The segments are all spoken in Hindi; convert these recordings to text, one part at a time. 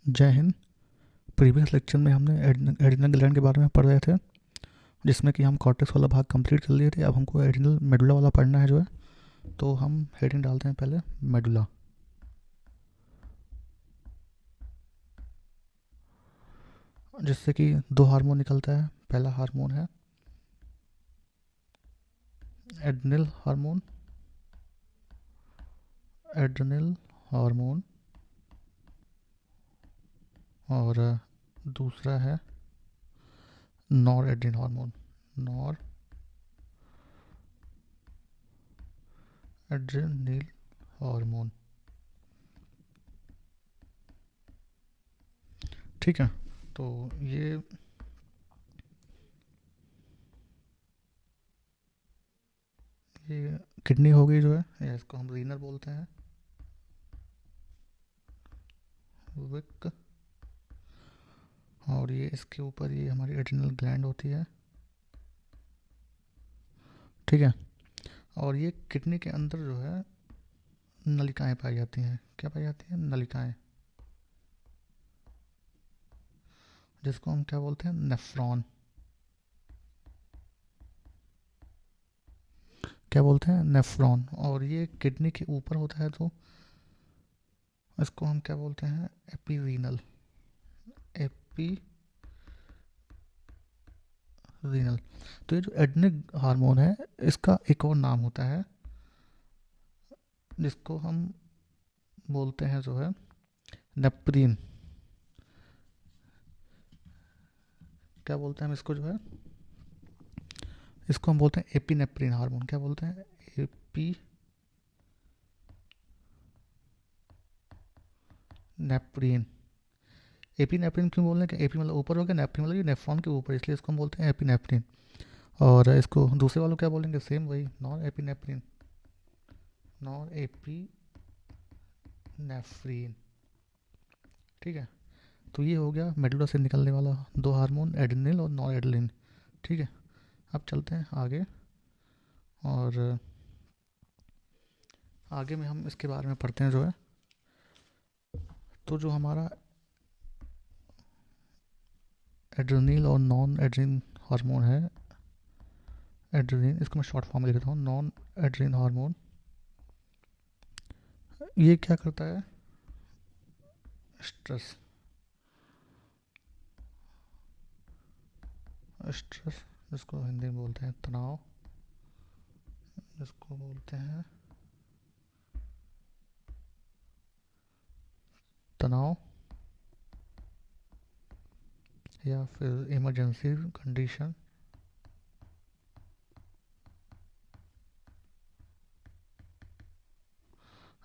जय हिंद। प्रीवियस लेक्चर में हमने एड्रिनल ग्लैंड के बारे में पढ़ रहे थे, जिसमें कि हम कॉर्टेक्स वाला भाग कंप्लीट कर लिए थे। अब हमको एड्रिनल मेडुला वाला पढ़ना है जो है। तो हम हेडिंग डालते हैं पहले मेडुला, जिससे कि दो हार्मोन निकलता है। पहला हार्मोन है एड्रिनल हार्मोन, एड्रिनल हार्मोन, और दूसरा है nor Adrian hormone, nor adrenal hormone. ठीक है, तो ये किडनी हो गई जो है, या इसको हम रीनर बोलते हैं, विक। और ये इसके ऊपर ये हमारी एड्रिनल ग्लैंड होती है। ठीक है, और ये किडनी के अंदर जो है नलिकाएं पाई जाती हैं। क्या पाई जाती हैं? नलिकाएं, जिसको हम क्या बोलते हैं? नेफ्रॉन। क्या बोलते हैं? नेफ्रॉन। और ये किडनी के ऊपर होता है, तो इसको हम क्या बोलते हैं? एपीरीनल, एपीरीनल। तो ये जो एड्रिनल हार्मोन है, इसका एक और नाम होता है, जिसको हम बोलते हैं जो है नेप्रीन। क्या बोलते हैं हम इसको जो है? इसको हम बोलते हैं एपिनेफ्रिन हार्मोन। क्या बोलते हैं? एपिनेफ्रिन। एपिनेफ्रिन क्यों बोल रहे हैं? कि एपी मतलब ऊपर हो गया, नेफ्रिन मतलब ये नेफ्रॉन के ऊपर, इसलिए इसको हम बोलते हैं एपिनेफ्रिन। और इसको दूसरे वालों क्या बोलेंगे? सेम वही, नॉन एपिनेफ्रिन, नॉन एपिनेफ्रिन। ठीक है, तो ये हो गया मेडुला से निकलने वाला दो हार्मोन, एड्रिनल और नॉन एड्रिनल। ठीक है, अब चलते हैं आगे, और आगे में हम इसके बारे में पढ़ते हैं जो है। तो जो हमारा एड्रेनल और नॉन एड्रीन हार्मोन है, एड्रेनल, इसको मैं शॉर्ट फॉर्म में लिख देता हूँ, नॉन एड्रीन हार्मोन, ये क्या करता है? स्ट्रेस, स्ट्रेस जिसको हिंदी में बोलते हैं तनाव, जिसको बोलते हैं तनाव, या फिर इमरजेंसी कंडीशन,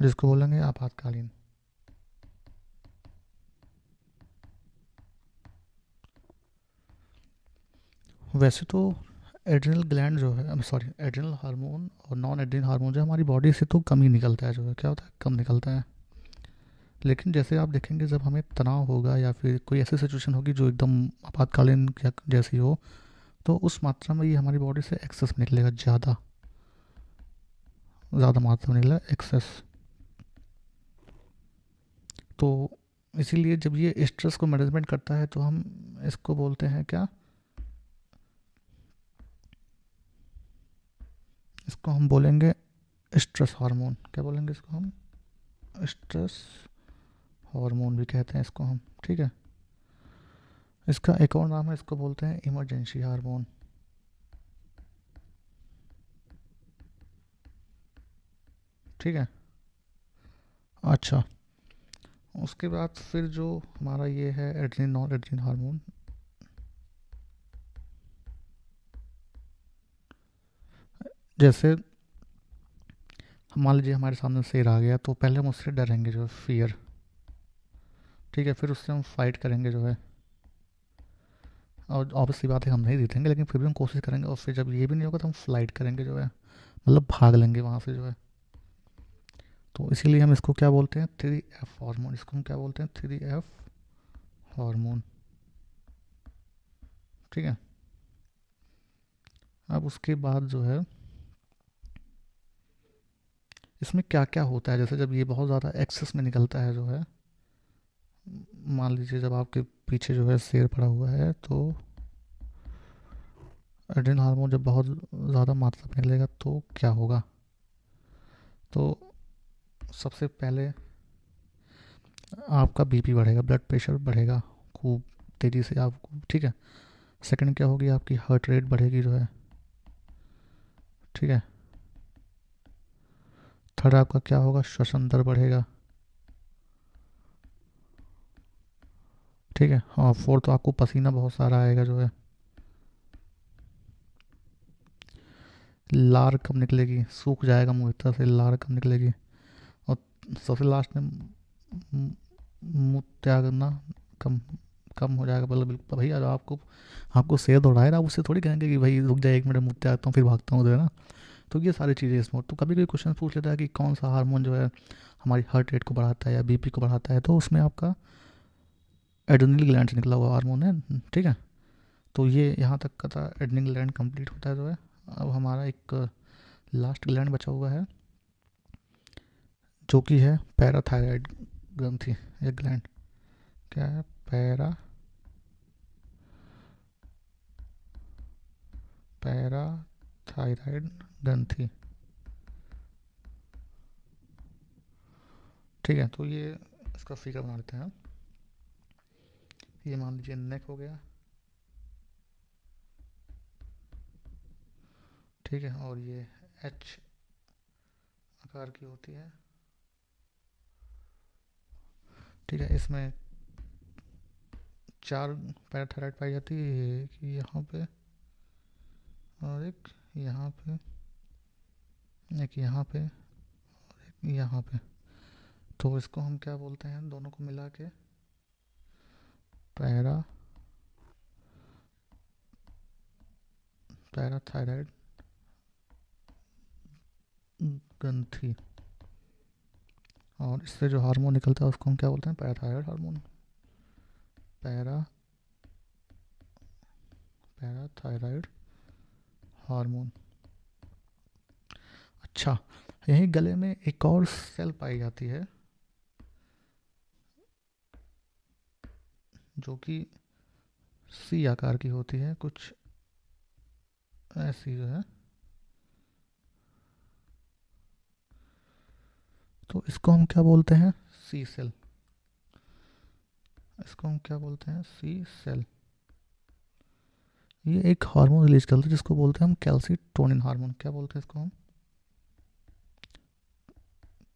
जिसको बोलेंगे आपातकालीन। वैसे तो एड्रिनल ग्लैंड जो है, सॉरी, एड्रिनल हार्मोन और नॉन एड्रिनल हार्मोन जो है हमारी बॉडी से तो कम ही निकलता है, जो है क्या होता है? कम निकलता है। लेकिन जैसे आप देखेंगे, जब हमें तनाव होगा या फिर कोई ऐसी सिचुएशन होगी जो एकदम आपातकालीन जैसी हो, तो उस मात्रा में ये हमारी बॉडी से एक्सेस में निकलेगा, ज़्यादा ज़्यादा मात्रा में निकलेगा, एक्सेस। तो इसीलिए जब ये स्ट्रेस को मैनेजमेंट करता है, तो हम इसको बोलते हैं क्या? इसको हम बोलेंगे स्ट्रेस हार्मोन। क्या बोलेंगे इसको हम? स्ट्रेस हार्मोन भी कहते हैं इसको हम। ठीक है, इसका एक और नाम है, इसको बोलते हैं इमरजेंसी हार्मोन। ठीक है, अच्छा, उसके बाद फिर जो हमारा ये है एड्रीन नॉन एड्रीन हार्मोन, जैसे मान लीजिए हमारे सामने शेर आ गया, तो पहले हम उससे डरेंगे, जो है फियर। ठीक है, फिर उससे हम फाइट करेंगे जो है, और ऑब्वियसली बात है हम नहीं जीतेंगे, लेकिन फिर भी हम कोशिश करेंगे। और फिर जब ये भी नहीं होगा, तो हम फ्लाइट करेंगे जो है, मतलब भाग लेंगे वहाँ से जो है। तो इसीलिए हम इसको क्या बोलते हैं? 3F hormone. इसको हम क्या बोलते हैं? 3F hormone. ठीक है, अब उसके बाद जो है इसमें क्या क्या होता है, जैसे जब ये बहुत ज़्यादा एक्सेस में निकलता है जो है, मान लीजिए जब आपके पीछे जो है शेर पड़ा हुआ है तो एड्रेनल हार्मोन जब बहुत ज़्यादा मात्रा में निकलेगा तो क्या होगा। तो सबसे पहले आपका बीपी बढ़ेगा, ब्लड प्रेशर बढ़ेगा खूब तेज़ी से आपको, ठीक है। सेकंड क्या होगी, आपकी हार्ट रेट बढ़ेगी जो है, ठीक है। थर्ड आपका क्या होगा, श्वसन दर बढ़ेगा, ठीक है। और फोर्थ तो आपको पसीना बहुत सारा आएगा जो है। लार कब निकलेगी, सूख जाएगा मुंह एक तरह से, लार कब निकलेगी। और सबसे लास्ट में मुंह त्यागना कम कम हो जाएगा, मतलब बिल्कुल भैया जो आपको आपको शेर दौड़ा है ना, उससे थोड़ी कहेंगे कि भाई रुक जाए 1 मिनट, मुंह त्यागता हूँ फिर भागता हूँ जो है ना। तो ये सारी चीज़ें इसमें, तो कभी कोई क्वेश्चन पूछ लेता है कि कौन सा हार्मोन जो है हमारी हार्ट रेट को बढ़ाता है या बीपी को बढ़ाता है, तो उसमें आपका एड्रेनल ग्लैंड से निकला हुआ हार्मोन है, ठीक है। तो ये यहाँ तक का था, एड्रेनल ग्लैंड कंप्लीट होता है जो है। अब हमारा एक लास्ट ग्लैंड बचा हुआ है जो कि है पैराथायराइड ग्रंथि, एक ग्लैंड क्या है, पैराथायराइड ग्रंथि, ठीक है। तो ये इसका फिगर बना लेते हैं। ये मान लीजिए नेक हो गया, ठीक है। और ये एच आकार की होती है, ठीक है। इसमें 4 पैराथायराइड पाई जाती है, एक यहाँ पे और एक यहाँ पे, एक यहाँ पे, एक यहाँ पे। तो इसको हम क्या बोलते हैं, दोनों को मिला के पैरा पैराथायराइड ग्रंथि। और इससे जो हार्मोन निकलता है उसको हम क्या बोलते हैं, parathyroid hormone, para parathyroid hormone. अच्छा, यही गले में एक और सेल पाई जाती है जो कि सी आकार की होती है, कुछ ऐसी जो है। तो इसको हम क्या बोलते हैं, सी सेल। इसको हम क्या बोलते हैं, सी सेल। ये एक हार्मोन रिलीज करता है जिसको बोलते हैं हम कैल्सीटोनिन हार्मोन। क्या बोलते हैं इसको हम,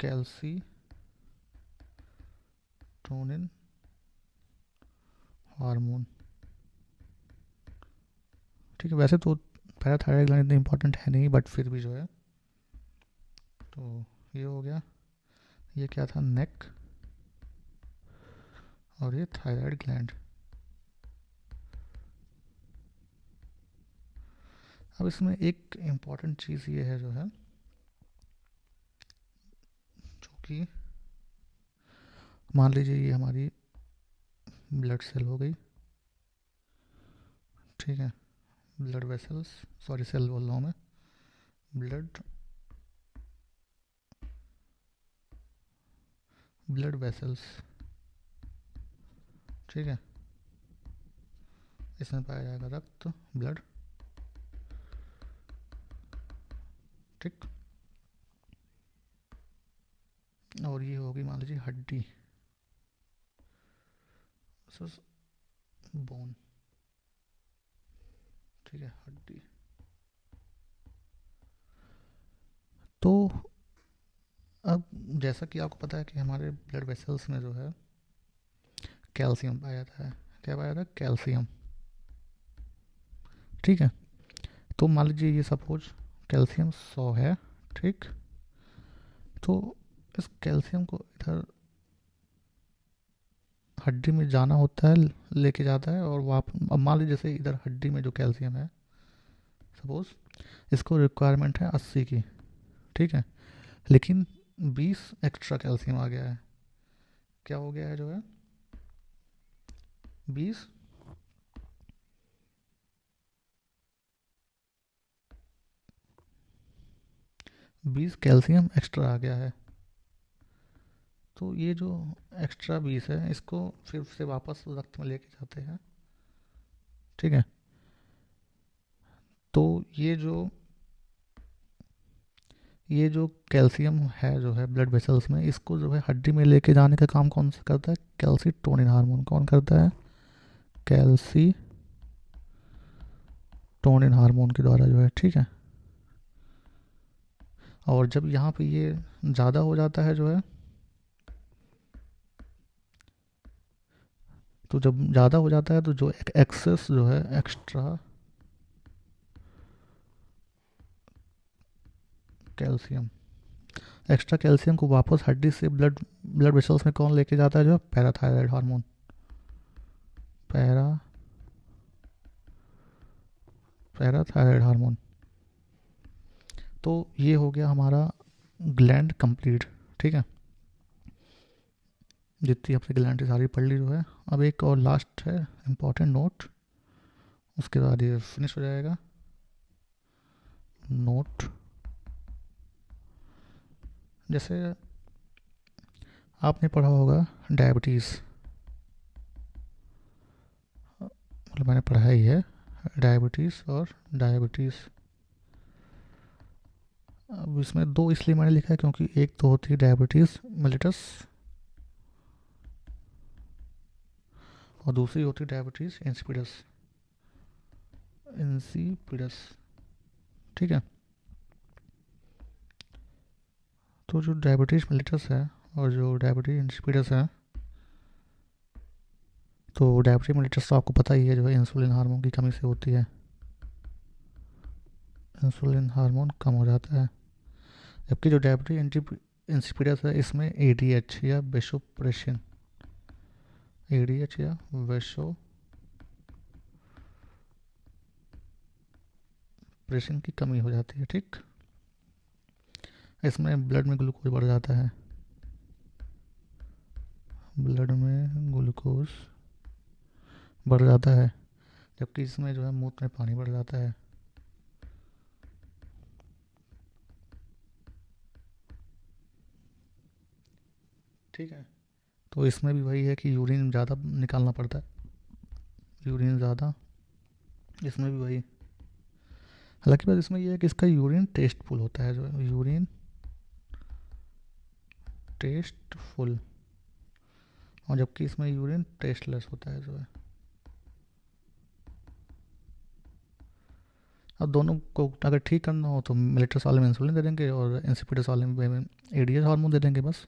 कैल्सीटोनिन हार्मोन, ठीक है। वैसे तो पैराथायराइड ग्लैंड इतनी इंपॉर्टेंट है नहीं, बट फिर भी जो है। तो ये हो गया, ये क्या था, नेक, और ये थायराइड ग्लैंड। अब इसमें एक इम्पॉर्टेंट चीज़ ये है जो है, जो कि मान लीजिए ये हमारी ब्लड सेल हो गई, ठीक है। ब्लड वेसल्स, सॉरी सेल बोल रहा हूँ मैं, ब्लड ब्लड वेसल्स, ठीक है। इसमें पाया जाएगा रक्त, ब्लड, ठीक। और ये होगी मान लीजिए हड्डी, बोन, ठीक है, हड्डी। तो अब जैसा कि आपको पता है कि हमारे ब्लड वेसल्स में जो है कैल्शियम पाया जाता है। क्या पाया जाता है, कैल्शियम, ठीक है। तो मान लीजिए ये सपोज कैल्शियम 100 है, ठीक। तो इस कैल्शियम को इधर हड्डी में जाना होता है, लेके जाता है, और वाप अब मान लीजिए जैसे इधर हड्डी में जो कैल्शियम है, सपोज इसको रिक्वायरमेंट है 80 की, ठीक है। लेकिन 20 एक्स्ट्रा कैल्शियम आ गया है, क्या हो गया है जो है, 20 20 कैल्शियम एक्स्ट्रा आ गया है। तो ये जो एक्स्ट्रा 20 है इसको फिर से वापस रक्त में लेके जाते हैं, ठीक है। तो ये जो कैल्शियम है जो है ब्लड वेसल्स में, इसको जो है हड्डी में लेके जाने का काम कौन सा करता है? Calcitonin hormone. कौन करता है? कैल्सीटोनिन हार्मोन के द्वारा जो है, ठीक है। और जब यहाँ पे ये ज़्यादा हो जाता है जो है, तो जब ज़्यादा हो जाता है तो जो एक्सेस जो है कैल्शियम एक्स्ट्रा कैल्शियम को वापस हड्डी से ब्लड ब्लड वेसल्स में कौन लेके जाता है? जो पैराथायराइड हार्मोन। Parathyroid hormone. तो ये हो गया हमारा ग्लैंड कंप्लीट, ठीक है। जितनी आपसे ग्लैंड सारी पढ़ ली जो है। अब एक और लास्ट है इम्पोर्टेंट नोट, उसके बाद ये फिनिश हो जाएगा। नोट, जैसे आपने पढ़ा होगा डायबिटीज़, मतलब मैंने पढ़ा ही है डायबिटीज़ और डायबिटीज़। अब इसमें दो इसलिए मैंने लिखा है क्योंकि एक तो होती है डायबिटीज़ मेलिटस और दूसरी होती है डायबिटीज़ इंसिपिडस। ठीक है। तो जो डायबिटीज़ मेलिटस है और जो डायबिटीज़ इंसिपिडस है, तो डायबिटीज़ मेलिटस तो आपको पता ही है जो है इंसुलिन हार्मोन की कमी से होती है। इंसुलिन हार्मोन कम हो जाता है। जबकि जो डायबिटीज़ इंसिपिडस है इसमें एडीएच या वेसोप्रेसिन, एडीएच या वेसोप्रेसिन की कमी हो जाती है, ठीक। इसमें ब्लड में ग्लूकोज बढ़ जाता है, ब्लड में ग्लूकोज बढ़ जाता है। जबकि इसमें जो है मूत्र में पानी बढ़ जाता है। ठीक है। तो इसमें भी वही है कि यूरिन ज़्यादा निकालना पड़ता है, यूरिन ज़्यादा, इसमें भी वही। हालांकि बात इसमें यह है कि इसका यूरिन टेस्टफुल होता है, जो है यूरिन टेस्टफुल, और जबकि इसमें यूरिन टेस्टलेस होता है जो है। अब दोनों को अगर ठीक करना हो तो मिलिटस वाले में इंसुलिन दे देंगे और इंसिपिडस वाले में एडीएच हार्मोन दे देंगे, बस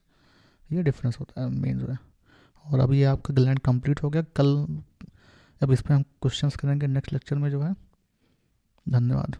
ये डिफरेंस होता है मेन जो है। और अभी ये आपका ग्लैंड कंप्लीट हो गया। कल अब इस पर हम क्वेश्चंस करेंगे नेक्स्ट लेक्चर में जो है। धन्यवाद।